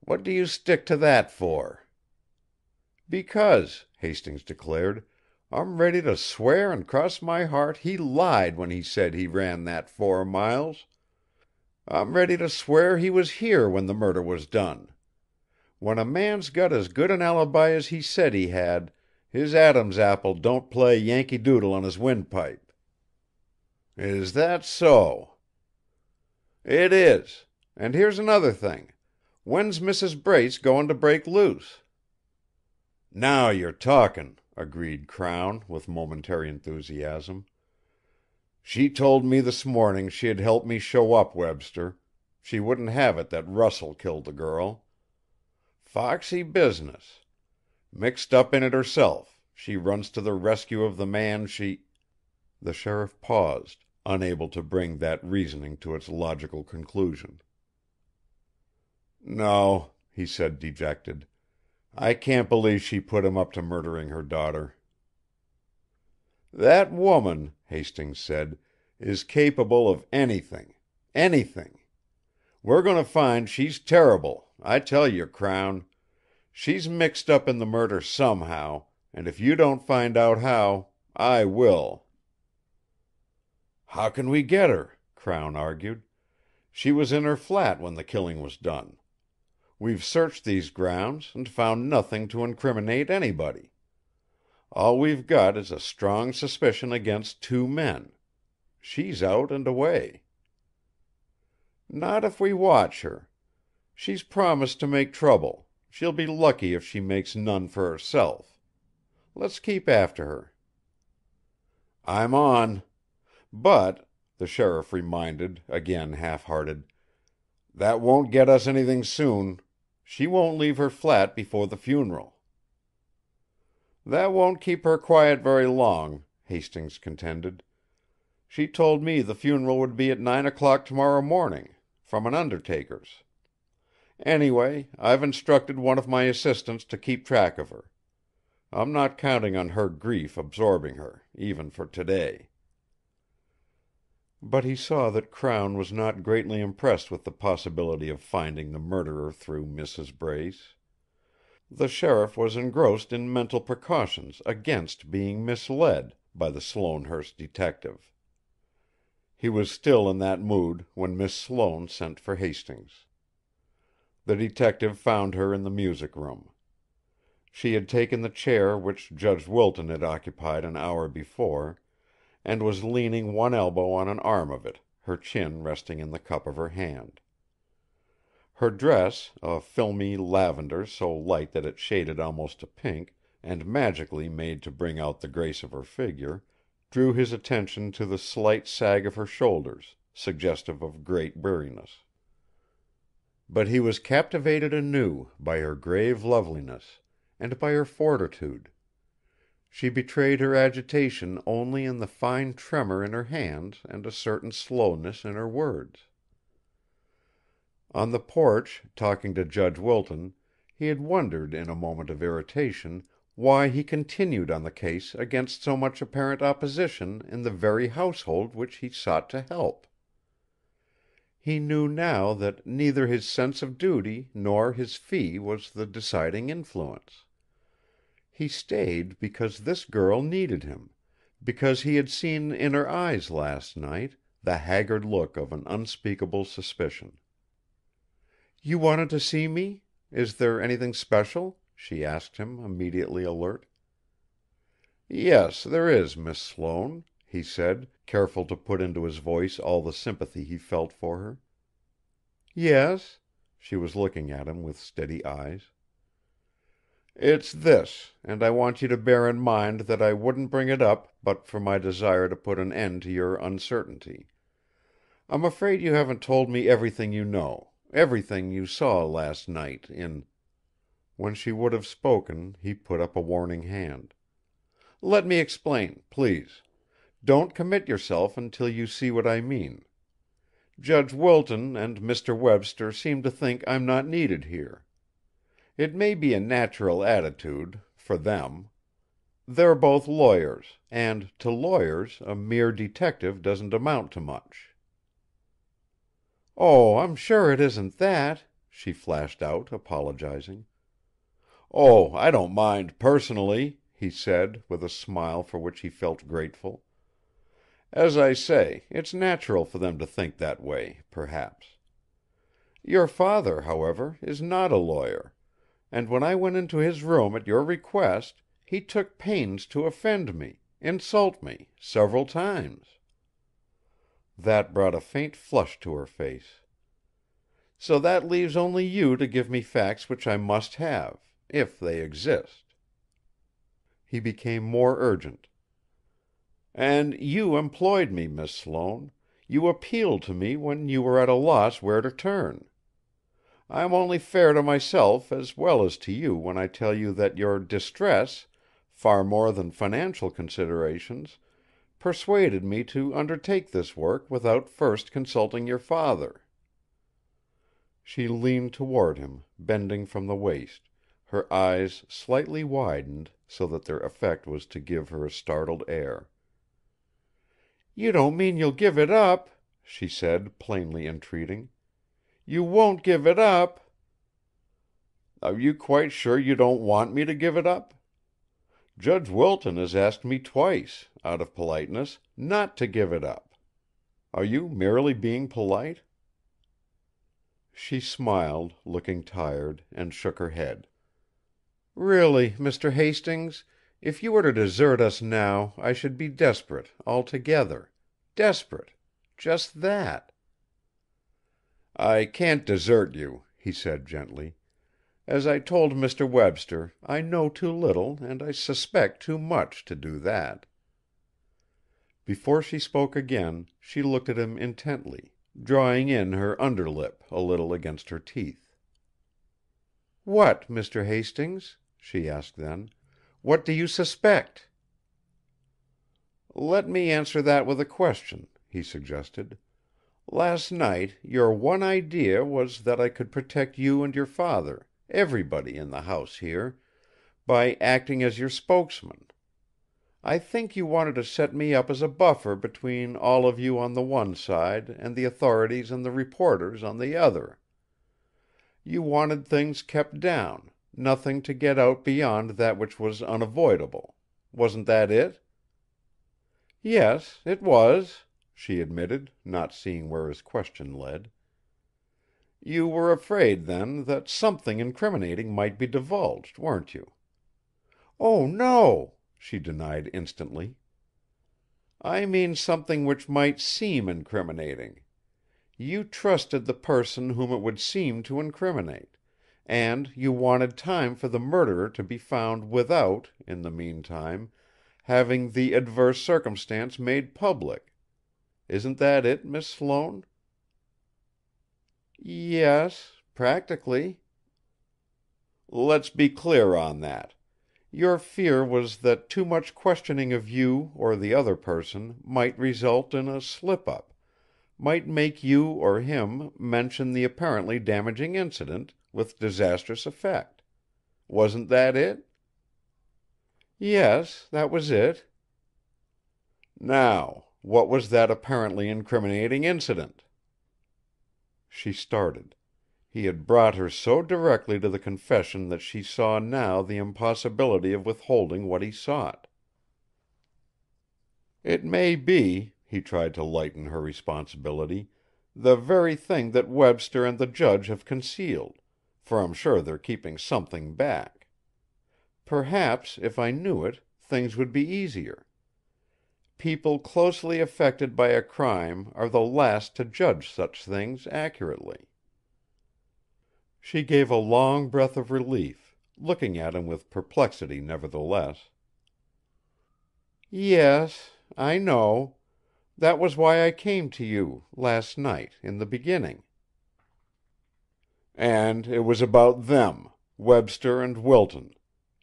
What do you stick to that for?" "Because," Hastings declared, "I'm ready to swear and cross my heart he lied when he said he ran that 4 miles. I'm ready to swear he was here when the murder was done. When a man's got as good an alibi as he said he had, his Adam's apple don't play Yankee Doodle on his windpipe." "Is that so?" "It is. And here's another thing. When's Mrs. Brace going to break loose?" "Now you're talking," agreed Crown, with momentary enthusiasm. "She told me this morning she'd help me show up Webster. She wouldn't have it that Russell killed the girl. Foxy business. Mixed up in it herself, she runs to the rescue of the man she—" The sheriff paused, unable to bring that reasoning to its logical conclusion. "No," he said, dejected. "I can't believe she put him up to murdering her daughter." "That woman," Hastings said, "is capable of anything. Anything. We're going to find she's terrible, I tell you, Crown. She's mixed up in the murder somehow, and if you don't find out how, I will." "How can we get her?" Crown argued. "She was in her flat when the killing was done. We've searched these grounds and found nothing to incriminate anybody. All we've got is a strong suspicion against 2 men. She's out and away." "Not if we watch her. She's promised to make trouble. She'll be lucky if she makes none for herself. Let's keep after her." "I'm on. But," the sheriff reminded, again half-hearted, "that won't get us anything soon. She won't leave her flat before the funeral." "That won't keep her quiet very long," Hastings contended. "She told me the funeral would be at 9 o'clock tomorrow morning, from an undertaker's. Anyway, I've instructed one of my assistants to keep track of her. I'm not counting on her grief absorbing her, even for today." But he saw that Crown was not greatly impressed with the possibility of finding the murderer through Mrs. Brace. The sheriff was engrossed in mental precautions against being misled by the Sloanehurst detective. He was still in that mood when Miss Sloane sent for Hastings. The detective found her in the music room. She had taken the chair which Judge Wilton had occupied an hour before, and was leaning one elbow on an arm of it, her chin resting in the cup of her hand. Her dress, a filmy lavender so light that it shaded almost to pink, and magically made to bring out the grace of her figure, drew his attention to the slight sag of her shoulders, suggestive of great weariness. But he was captivated anew by her grave loveliness, and by her fortitude. She betrayed her agitation only in the fine tremor in her hands and a certain slowness in her words. On the porch, talking to Judge Wilton, he had wondered in a moment of irritation why he continued on the case against so much apparent opposition in the very household which he sought to help. He knew now that neither his sense of duty nor his fee was the deciding influence. He stayed because this girl needed him, because he had seen in her eyes last night the haggard look of an unspeakable suspicion. "You wanted to see me? Is there anything special?" she asked him, immediately alert. "Yes, there is, Miss Sloane," he said, careful to put into his voice all the sympathy he felt for her. "Yes?" She was looking at him with steady eyes. "It's this, and I want you to bear in mind that I wouldn't bring it up but for my desire to put an end to your uncertainty. I'm afraid you haven't told me everything you know, everything you saw last night in—" When she would have spoken, he put up a warning hand. "Let me explain, please. Don't commit yourself until you see what I mean. Judge Wilton and Mr. Webster seem to think I'm not needed here. It may be a natural attitude for them. They're both lawyers, and to lawyers a mere detective doesn't amount to much." "Oh, I'm sure it isn't that!" she flashed out, apologizing. "Oh, I don't mind, personally," he said, with a smile for which he felt grateful. "As I say, it's natural for them to think that way, perhaps. Your father, however, is not a lawyer, and when I went into his room at your request, he took pains to offend me, insult me, several times." That brought a faint flush to her face. "So that leaves only you to give me facts which I must have, if they exist." He became more urgent. "And you employed me, Miss Sloane. You appealed to me when you were at a loss where to turn. I am only fair to myself as well as to you when I tell you that your distress, far more than financial considerations, persuaded me to undertake this work without first consulting your father." She leaned toward him, bending from the waist, her eyes slightly widened so that their effect was to give her a startled air. "You don't mean you'll give it up?" she said, plainly entreating. "You won't give it up?" "Are you quite sure you don't want me to give it up? Judge Wilton has asked me twice, out of politeness, not to give it up. Are you merely being polite?" She smiled, looking tired, and shook her head. "Really, Mr. Hastings, if you were to desert us now, I should be desperate, altogether. Desperate. Just that." "I can't desert you," he said gently. "As I told Mr. Webster, I know too little and I suspect too much to do that." Before she spoke again, she looked at him intently, drawing in her underlip a little against her teeth. "What, Mr. Hastings?" she asked then. "What do you suspect?" "Let me answer that with a question," he suggested. "Last night your one idea was that I could protect you and your father, everybody in the house here, by acting as your spokesman. I think you wanted to set me up as a buffer between all of you on the one side and the authorities and the reporters on the other. You wanted things kept down, nothing to get out beyond that which was unavoidable. Wasn't that it?" "Yes, it was," she admitted, not seeing where his question led. "You were afraid, then, that something incriminating might be divulged, weren't you?" "Oh, no!" she denied instantly. "I mean something which might seem incriminating. You trusted the person whom it would seem to incriminate, and you wanted time for the murderer to be found without, in the meantime, having the adverse circumstance made public. Isn't that it, Miss Sloane?" "Yes, practically." "Let's be clear on that. Your fear was that too much questioning of you or the other person might result in a slip-up, might make you or him mention the apparently damaging incident, with disastrous effect. Wasn't that it?" "Yes, that was it." "Now, what was that apparently incriminating incident?" She started. He had brought her so directly to the confession that she saw now the impossibility of withholding what he sought. "It may be," he tried to lighten her responsibility, "the very thing that Webster and the judge have concealed, for I'm sure they're keeping something back. Perhaps, if I knew it, things would be easier. People closely affected by a crime are the last to judge such things accurately." She gave a long breath of relief, looking at him with perplexity nevertheless. "Yes, I know. That was why I came to you, last night, in the beginning." "And it was about them, Webster and Wilton,"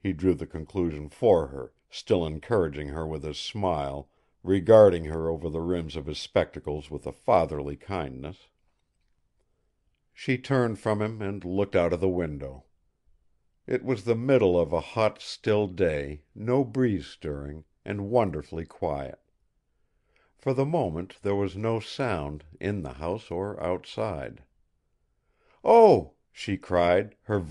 he drew the conclusion for her, still encouraging her with his smile, regarding her over the rims of his spectacles with a fatherly kindness. She turned from him and looked out of the window. It was the middle of a hot, still day, no breeze stirring, and wonderfully quiet. For the moment there was no sound, in the house or outside. "Oh!" she cried, her